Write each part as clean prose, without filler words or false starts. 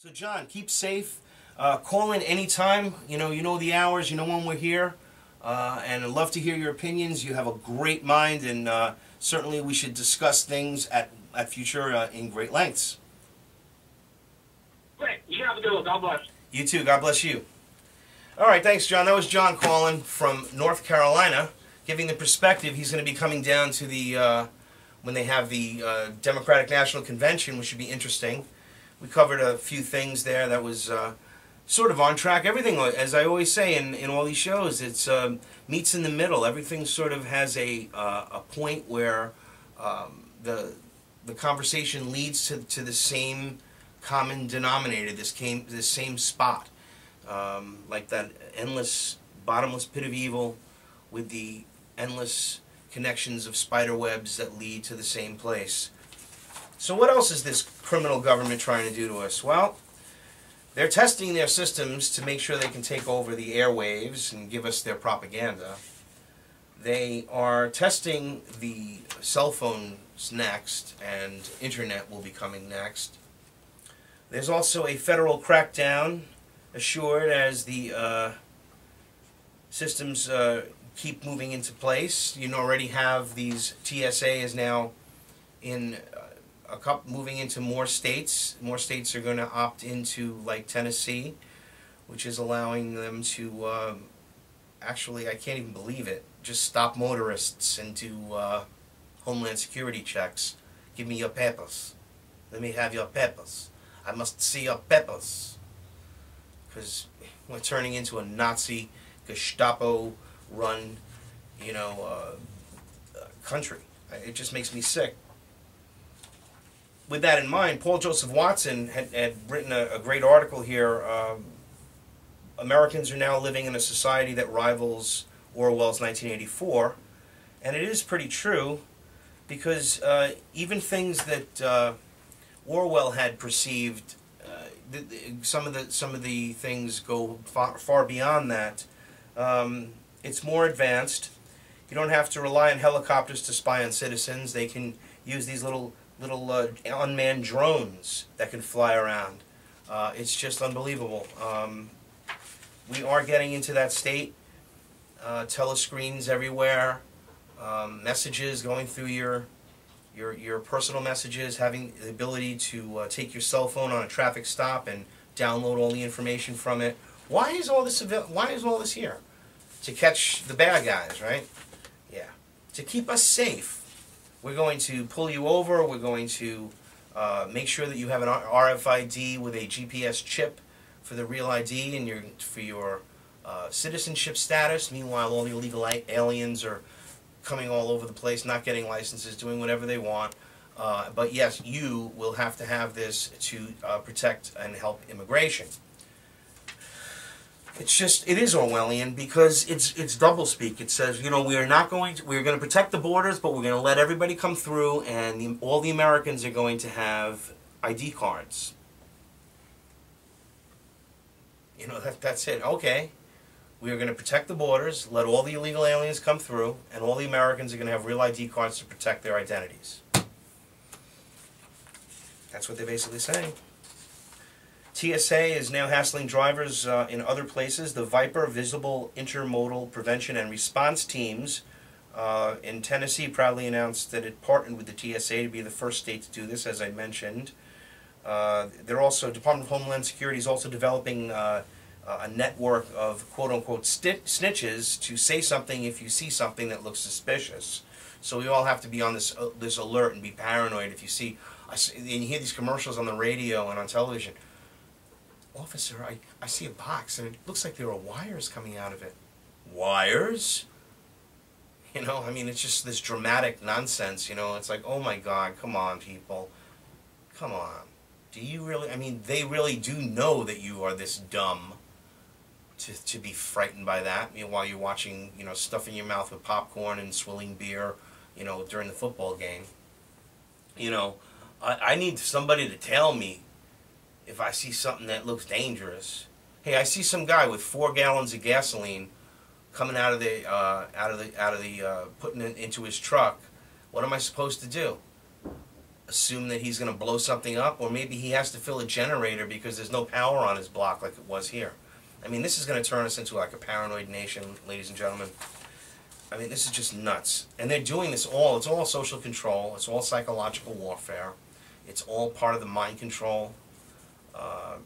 So John, keep safe. Call in anytime. You know the hours. You know when we're here. And I'd love to hear your opinions. You have a great mind, and certainly we should discuss things at future in great lengths. Great. You have a good one. God bless. You too. God bless you. All right, thanks, John. That was John calling from North Carolina, giving the perspective. He's going to be coming down to the when they have the Democratic National Convention, which should be interesting. We covered a few things there that was sort of on track. Everything, as I always say in all these shows, it's meets in the middle. Everything sort of has a point where the conversation leads to the same common denominator, this same spot, like that endless, bottomless pit of evil with the endless connections of spider webs that lead to the same place. So what else is this criminal government trying to do to us? Well, they're testing their systems to make sure they can take over the airwaves and give us their propaganda. They are testing the cell phones next, and internet will be coming next. There's also a federal crackdown assured as the systems keep moving into place. You already have these. TSA is now in moving into more states. More states are going to opt into, like Tennessee, which is allowing them to actually, I can't even believe it, just stop motorists and do Homeland Security checks. Give me your papers. Let me have your papers. I must see your papers. Because we're turning into a Nazi, Gestapo-run, country. It just makes me sick. With that in mind, Paul Joseph Watson had written a great article here. Americans are now living in a society that rivals Orwell's 1984. And it is pretty true, because even things that Orwell had perceived, some of the things go far beyond that. It's more advanced. You don't have to rely on helicopters to spy on citizens. They can use these little unmanned drones that can fly around. It's just unbelievable. We are getting into that state. Telescreens everywhere, messages going through your personal messages, having the ability to take your cell phone on a traffic stop and download all the information from it. Why is all this here? To catch the bad guys, right? Yeah. To keep us safe. We're going to pull you over. We're going to make sure that you have an RFID with a GPS chip for the real ID and for your citizenship status. Meanwhile, all the illegal aliens are coming all over the place, not getting licenses, doing whatever they want. But yes, you will have to have this to protect and help immigration. It is Orwellian, because it's doublespeak. It says, we're going to protect the borders, but we're going to let everybody come through, and all the Americans are going to have ID cards. That's it. Okay. We are going to protect the borders, let all the illegal aliens come through, and all the Americans are going to have real ID cards to protect their identities. That's what they're basically saying. TSA is now hassling drivers in other places. The Viper Visible Intermodal Prevention and Response Teams in Tennessee proudly announced that it partnered with the TSA to be the first state to do this, as I mentioned. Department of Homeland Security is also developing a network of quote-unquote snitches to say something if you see something that looks suspicious. So we all have to be on this alert and be paranoid if you see, and you hear these commercials on the radio and on television. Officer, I see a box and it looks like there are wires coming out of it. Wires? It's just this dramatic nonsense, It's like, oh my God, come on, people. Come on. Do you really, they really do know that you are this dumb to be frightened by that, while you're watching, stuffing your mouth with popcorn and swilling beer, during the football game. I need somebody to tell me if I see something that looks dangerous. Hey, I see some guy with 4 gallons of gasoline coming out of the putting it into his truck. What am I supposed to do? assume that he's going to blow something up, or maybe he has to fill a generator because there's no power on his block like it was here. I mean, this is going to turn us into like a paranoid nation, ladies and gentlemen. I mean, this is just nuts. And they're doing this all, it's all social control, it's all psychological warfare, it's all part of the mind control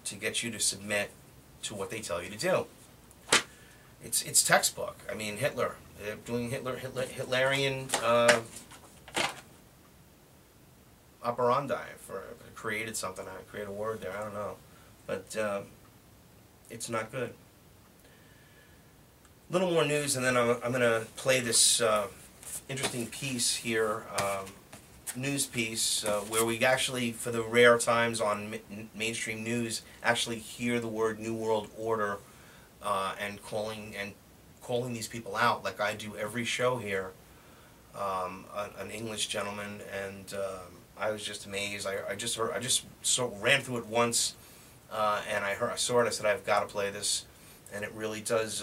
to get you to submit to what they tell you to do. It's textbook. I mean, Hitler, they're doing Hitlerian operandi created something, I create a word there, I don't know. But it's not good. Little more news, and then I'm going to play this interesting piece here, news piece, where we actually, for the rare times on mainstream news, actually hear the word New World Order and calling these people out, like I do every show here. An English gentleman, and I was just amazed. I just ran through it once, and I saw it. I said, I've got to play this, and it really does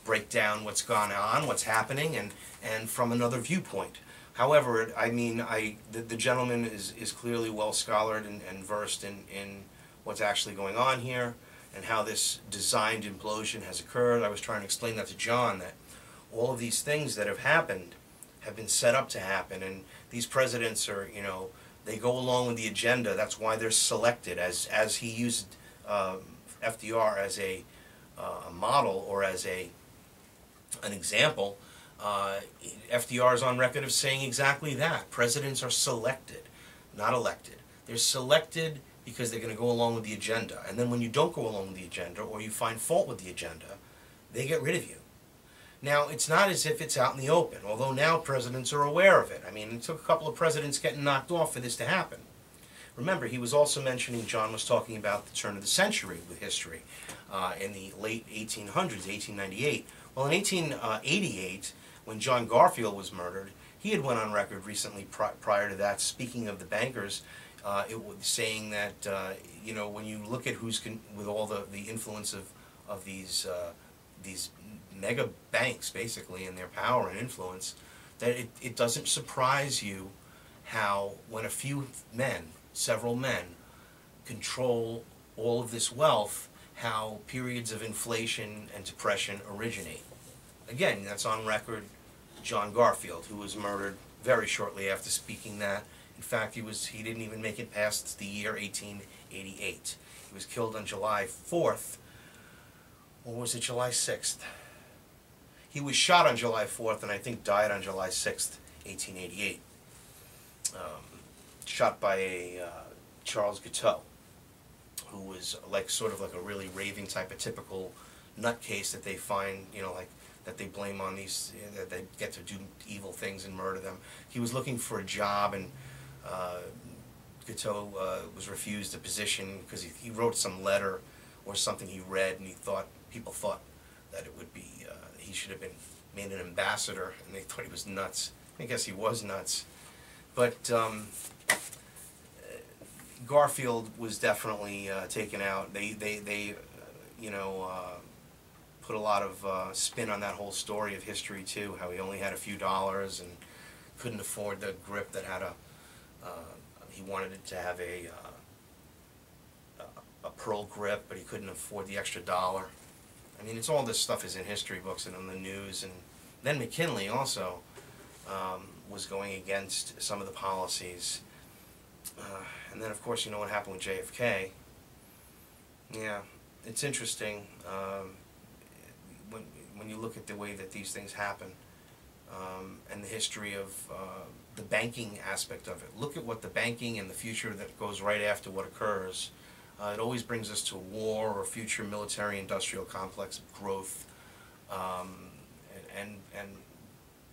break down what's gone on, what's happening, and from another viewpoint. However, I mean, the gentleman is clearly well scholared and versed in what's actually going on here, and how this designed implosion has occurred. I was trying to explain that to John, that all of these things that have happened have been set up to happen, and these presidents are, you know, they go along with the agenda. That's why they're selected, as he used FDR as a model, or as an example. FDR is on record of saying exactly that. Presidents are selected, not elected. They're selected because they're going to go along with the agenda. And then when you don't go along with the agenda, or you find fault with the agenda, they get rid of you. Now, it's not as if it's out in the open, although now presidents are aware of it. I mean, it took a couple of presidents getting knocked off for this to happen. Remember, he was also mentioning, John was talking about the turn of the century with history in the late 1800s, 1898. Well, in 1888, when John Garfield was murdered, he had went on record recently prior to that, speaking of the bankers, it was saying that, you know, when you look at who's with all the influence of these mega banks, basically, and their power and influence, that it doesn't surprise you how when a few men, several men, control all of this wealth, how periods of inflation and depression originate. Again, that's on record. John Garfield, who was murdered very shortly after speaking that. In fact, he didn't even make it past the year 1888. He was killed on July 4th, or was it July 6th? He was shot on July 4th and I think died on July 6th, 1888. Shot by a Charles Guiteau, who was like sort of like a really raving type of typical nutcase that they find, you know, like that they blame on these, that they get to do evil things and murder them. He was looking for a job, and Guiteau was refused a position because he wrote some letter or something he read, and people thought that it would be, he should have been made an ambassador, and they thought he was nuts. I guess he was nuts. But Garfield was definitely taken out. They you know, put a lot of spin on that whole story of history too, how he only had a few dollars and couldn't afford the grip that had he wanted it to have a pearl grip, but he couldn't afford the extra dollar. I mean, it's all this stuff is in history books and on the news. And then McKinley also was going against some of the policies. And then, of course, you know what happened with JFK. Yeah, it's interesting when you look at the way that these things happen and the history of the banking aspect of it. Look at what the banking and the future that goes right after what occurs. It always brings us to war or future military-industrial complex growth, and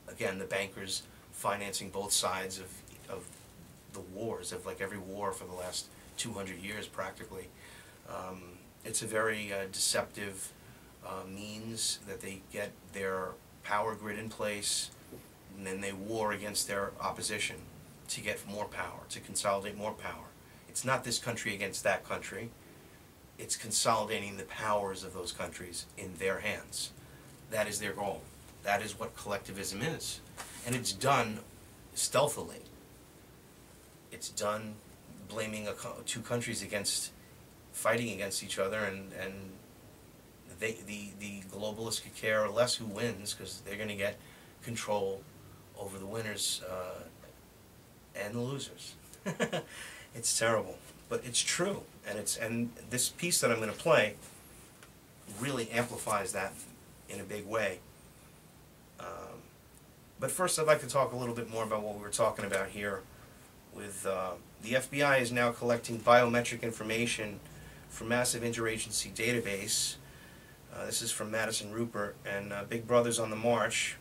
again, the bankers financing both sides of the wars, of like every war for the last 200 years practically. It's a very deceptive means that they get their power grid in place, and then they war against their opposition to get more power, to consolidate more power. It's not this country against that country. It's consolidating the powers of those countries in their hands. That is their goal. That is what collectivism is. And it's done stealthily. it's done blaming two countries fighting against each other, and the globalists could care less who wins, because they're going to get control over the winners and the losers. It's terrible, but it's true, and this piece that I'm going to play really amplifies that in a big way. But first, I'd like to talk a little bit more about what we were talking about here. With the FBI is now collecting biometric information from massive interagency database. This is from Madison Rupert, and Big Brother's on the march.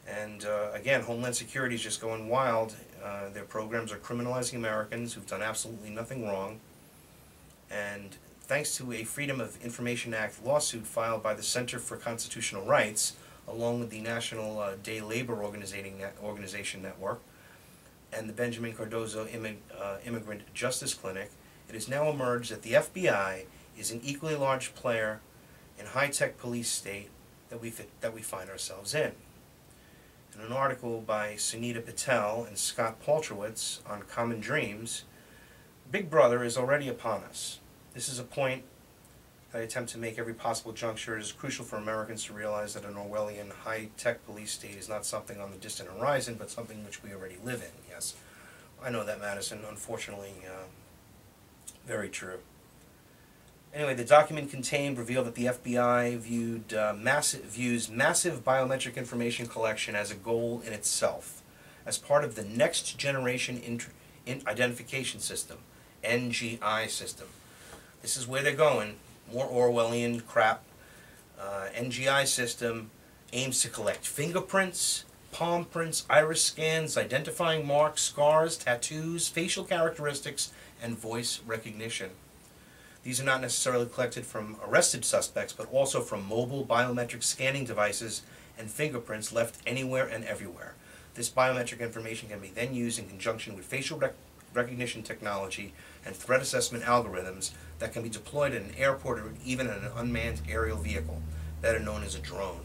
And again, Homeland Security is just going wild. Their programs are criminalizing Americans who've done absolutely nothing wrong. And thanks to a Freedom of Information Act lawsuit filed by the Center for Constitutional Rights, along with the National Day Labor Organization Network and the Benjamin Cardozo Immigrant Justice Clinic, it has now emerged that the FBI is an equally large player in high-tech police state that we find ourselves in. In an article by Sunita Patel and Scott Paltrowitz on Common Dreams, Big Brother is already upon us. This is a point I attempt to make every possible juncture. It is crucial for Americans to realize that an Orwellian high-tech police state is not something on the distant horizon, but something which we already live in. Yes, I know that, Madison. Unfortunately, very true. Anyway, the document contained revealed that the FBI views massive biometric information collection as a goal in itself, as part of the Next Generation Identification System, NGI system. This is where they're going. More Orwellian crap. NGI system aims to collect fingerprints, palm prints, iris scans, identifying marks, scars, tattoos, facial characteristics, and voice recognition. These are not necessarily collected from arrested suspects, but also from mobile biometric scanning devices and fingerprints left anywhere and everywhere. This biometric information can be then used in conjunction with facial recognition technology and threat assessment algorithms that can be deployed at an airport or even in an unmanned aerial vehicle, better known as a drone.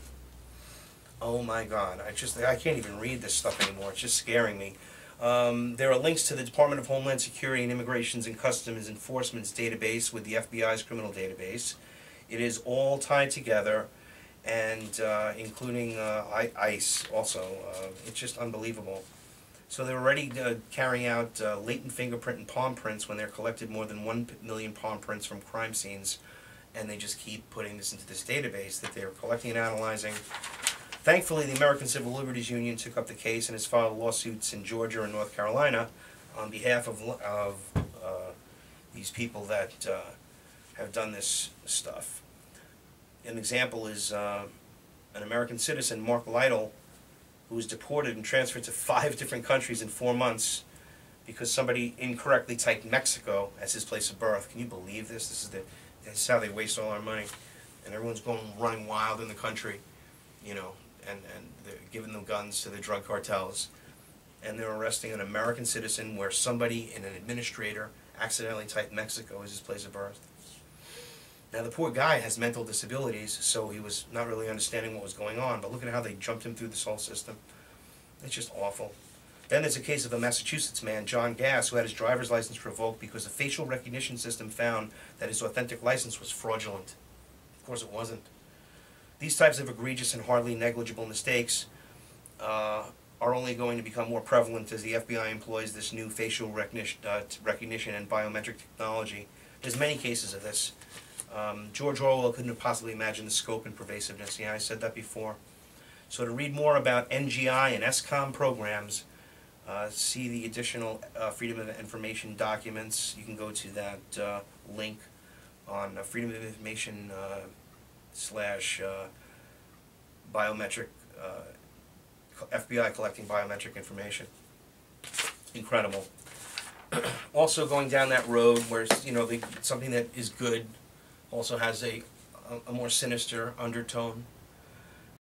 Oh my God, I can't even read this stuff anymore. It's just scaring me. There are links to the Department of Homeland Security and Immigrations and Customs Enforcement's database with the FBI's criminal database. It is all tied together, and including ICE also. It's just unbelievable. So they're already carrying out latent fingerprint and palm prints when they're collected more than 1 million palm prints from crime scenes, and they just keep putting this into this database that they're collecting and analyzing. Thankfully, the American Civil Liberties Union took up the case and has filed lawsuits in Georgia and North Carolina on behalf of these people that have done this stuff. An example is an American citizen, Mark Lytle, who was deported and transferred to 5 different countries in 4 months because somebody incorrectly typed Mexico as his place of birth. Can you believe this? This is how they waste all our money. And everyone's running wild in the country, you know, and they're giving them guns to the drug cartels. And they're arresting an American citizen where somebody, an administrator, accidentally typed Mexico as his place of birth. Now, the poor guy has mental disabilities, so he was not really understanding what was going on, but look at how they jumped him through this whole system. It's just awful. Then there's a case of a Massachusetts man, John Gass, who had his driver's license revoked because the facial recognition system found that his authentic license was fraudulent. Of course it wasn't. These types of egregious and hardly negligible mistakes are only going to become more prevalent as the FBI employs this new facial recognition and biometric technology. There's many cases of this. George Orwell couldn't have possibly imagined the scope and pervasiveness. Yeah, I said that before. So to read more about NGI and SCOM programs, see the additional Freedom of Information documents. You can go to that link on Freedom of Information / biometric, FBI collecting biometric information. Incredible. Also going down that road where, you know, something that is good also has a more sinister undertone.